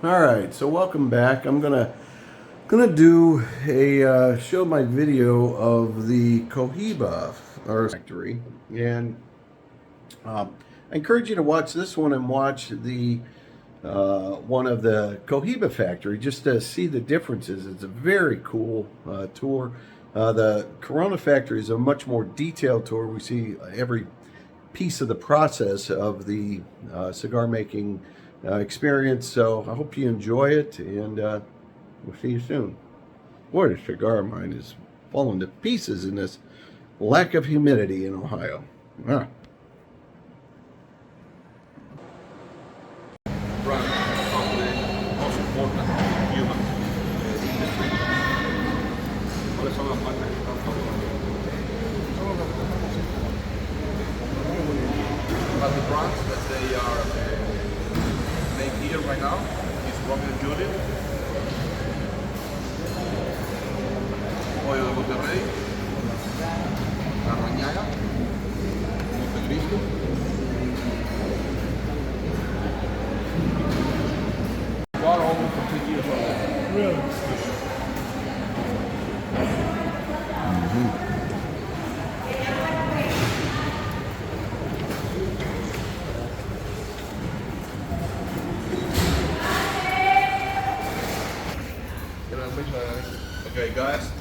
All right, so welcome back. I'm gonna do a show my video of the Cohiba or factory, and I encourage you to watch this one and watch the one of the Cohiba factory just to see the differences. It's a very cool tour. The Corona factory is a much more detailed tour. We see every piece of the process of the cigar making experience. So I hope you enjoy it, and we'll see you soon. Boy, the cigar of mine is falling to pieces in this lack of humidity in Ohio. Ah. Brand of the most important Cuban industry. ¿Cuáles son las marcas que están favoreciendo? But the brands that they are made here right now is Romeo y Julieta, Pollo de Monterrey, Arrañaga, Montecristo. Bought almost for 10 years already. Really? Okay, guys,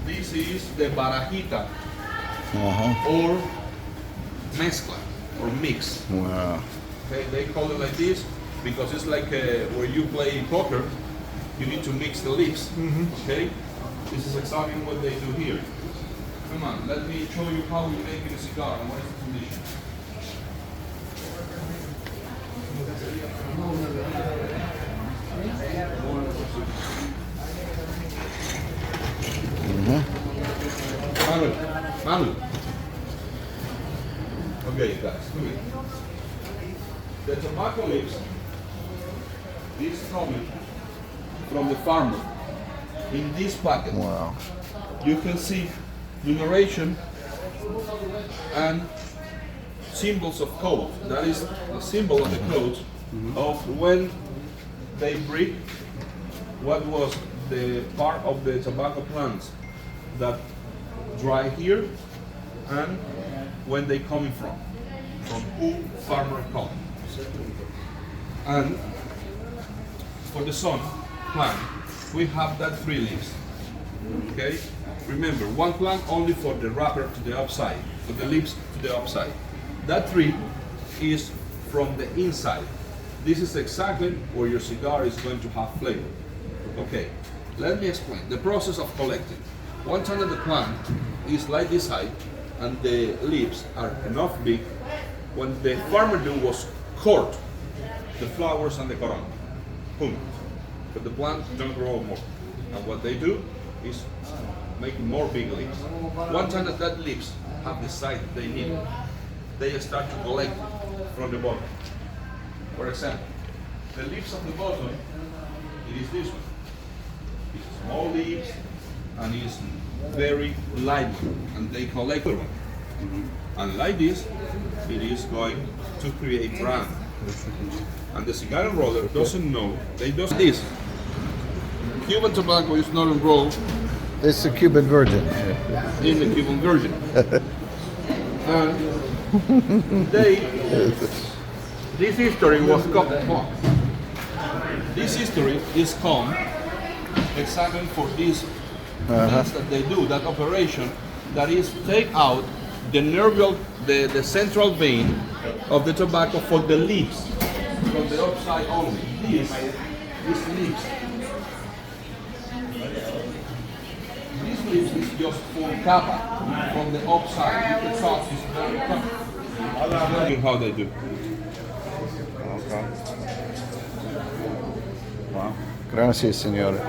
this is the barajita or mezcla or mix. Wow. Okay, they call it like this because it's like where you play poker, you need to mix the leaves. Okay, this is exactly what they do here. Come on, let me show you how we make a cigar and what is the condition. Manuel. Okay, guys, come here. The tobacco leaves is coming from the farmer in this packet. Wow. You can see numeration and symbols of code. That is the symbol of the code of when they break what was the part of the tobacco plants that dry here and when they coming from who farmer come. And for the sun plant, we have that 3 leaves. Okay? Remember, one plant only for the wrapper to the upside, for the leaves to the upside. That 3 is from the inside. This is exactly where your cigar is going to have flavor. Okay, let me explain. The process of collecting. One time that the plant is like this height and the leaves are enough big, what the farmer do was cut the flowers and the corona. Boom. But the plant don't grow more. And what they do is make more big leaves. One time that leaves have the size they need, they start to collect from the bottom. For example, the leaves of the bottom, it is this one. It's small leaves and it's very light, and they collect one. And like this, it is going to create brand. And the cigar enroller doesn't know, they do this. Cuban tobacco is not enrolled. It's a Cuban virgin. In the Cuban version. And this history was this history is come exactly for these things that they do, that operation, that is take out the nerval, the central vein of the tobacco for the leaves, from the upside only. These leaves. These leaves is just for capa, from the upside. The top is very tough. I'll show you how they do. Okay. Wow. Gracias, señores.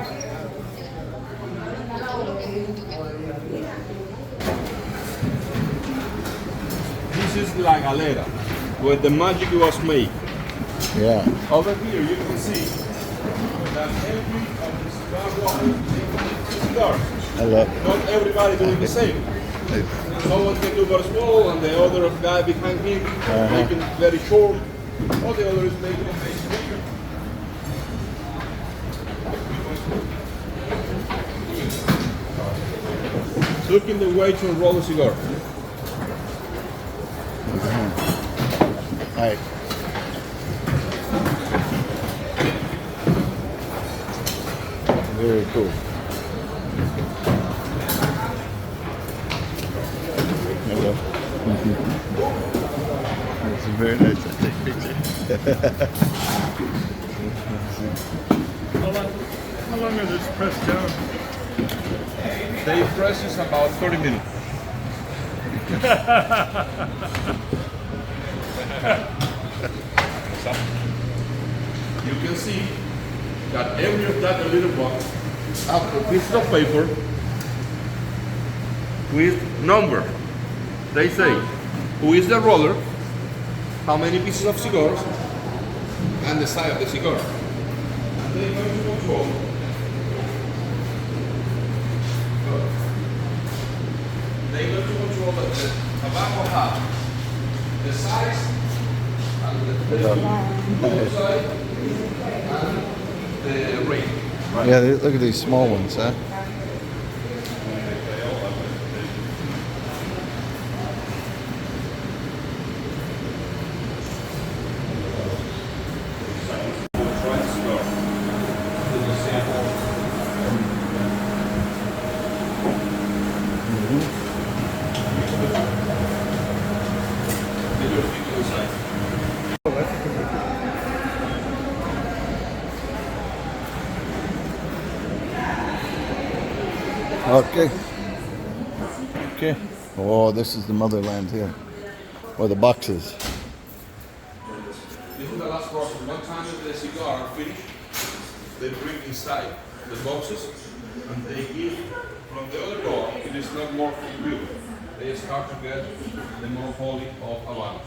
This is La Galera, where the magic was made. Yeah. Over here you can see that every of the cigar rollers is cigars. I love it. Not everybody doing the same. Someone can do very small and the other guy behind him making very short. All the other is making a big picture. looking the way to roll a cigar. All right. Very cool. Hello. That's very nice to take picture. How long is this pressed down? They press is about 30 minutes. You can see that every of that little box have a piece of paper with number. They say who is the roller, how many pieces of cigars, and the size of the cigar. And they're going to control. They're going to control the tobacco hat, the size, and the side, and the rate. Yeah, look at these small ones, huh? Okay. Okay. Oh, this is the motherland here. Or the boxes. This is the last process. One time that the cigar are finished, they bring inside the boxes and they give from the other door. It is not more compute. They start to get the monopoly of Havana.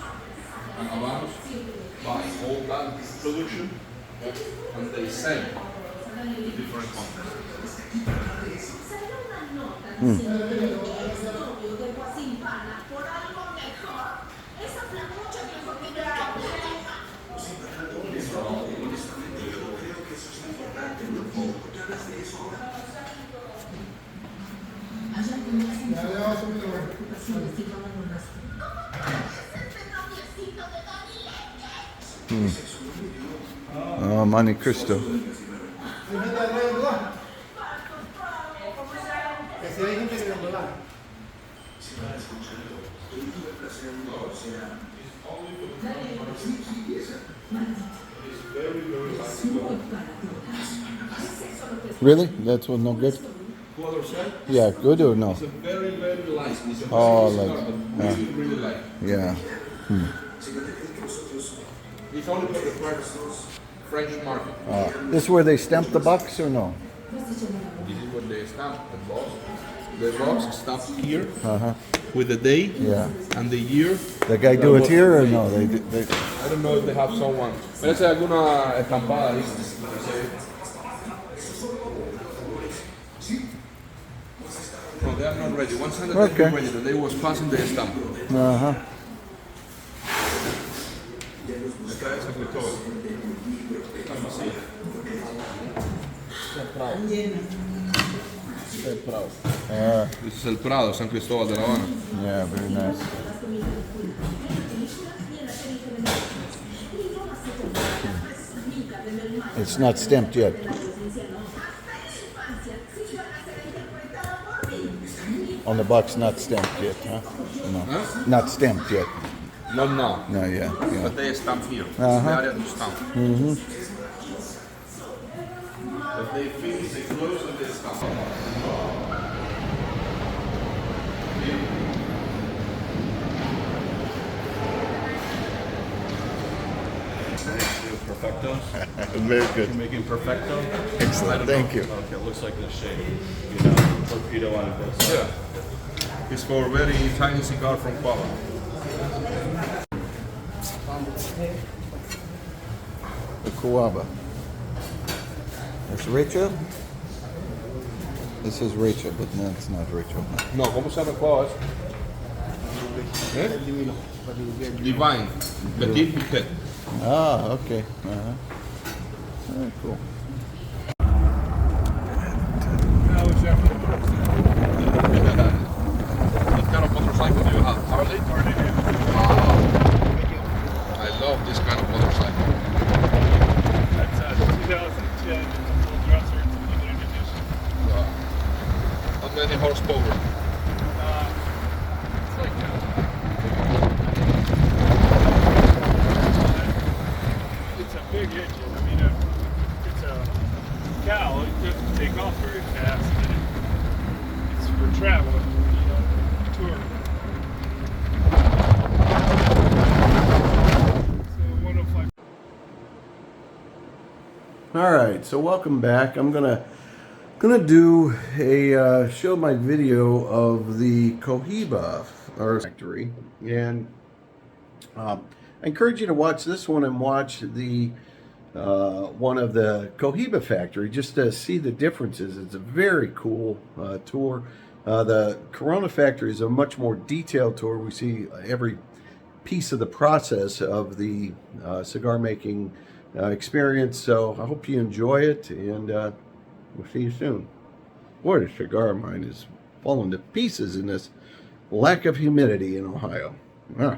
And Havana buy all that production and they sell to different countries. Oh, Monte Cristo. Really? That's what no good? The other side, Yeah, good or no? it's a very, very light. It's a Oh, cigar, like, but really, really light. Yeah. It's only for the French market. This is where they stamp the box or no? This is what they stamp the box. The box stamped here with the day and the year. The guy do it here or no? They I don't know if they have someone. Parece alguna estampada ahí. No, they are not ready. Once that they are ready, the day was passing the stamp. Esta es el todo. This is El Prado, San Cristóbal de La Habana. Yeah, very nice. It's not stamped yet. On the box, not stamped yet, huh? No, not stamped yet. Not now. No, yeah. But they stamp here. The area to stamp. If they finish, they close and they stamp. Perfecto. Very good. You're making perfecto. Excellent. Thank you. Okay, it looks like this shape. You know, torpedo on this. Yeah. It's for a very tiny cigar from Cuba. The Cohiba. That's Rachel? This is Rachel, but no, it's not Rachel. No, ¿cómo se llama Cuba? Divine. Petit Bouquet. Ah, okay. Very cool. Now it's after the kind of motorcycle do you have? Harley? Harley Davidson. Wow. I love this kind of motorcycle. That's a 2010 full dresser. It's a limited edition. How many horsepower? It's like it's a big engine. I mean, it's a cow. It doesn't take off very fast. And it's for traveling, tour. So 105. All right, so welcome back. I'm gonna do a show my video of the Cohiba or factory, and I encourage you to watch this one and watch the one of the Cohiba factory just to see the differences. It's a very cool tour. The Corona factory is a much more detailed tour. We see every piece of the process of the cigar making experience. So I hope you enjoy it, and we'll see you soon. Boy, the cigar of mine is falling to pieces in this lack of humidity in Ohio. Ah.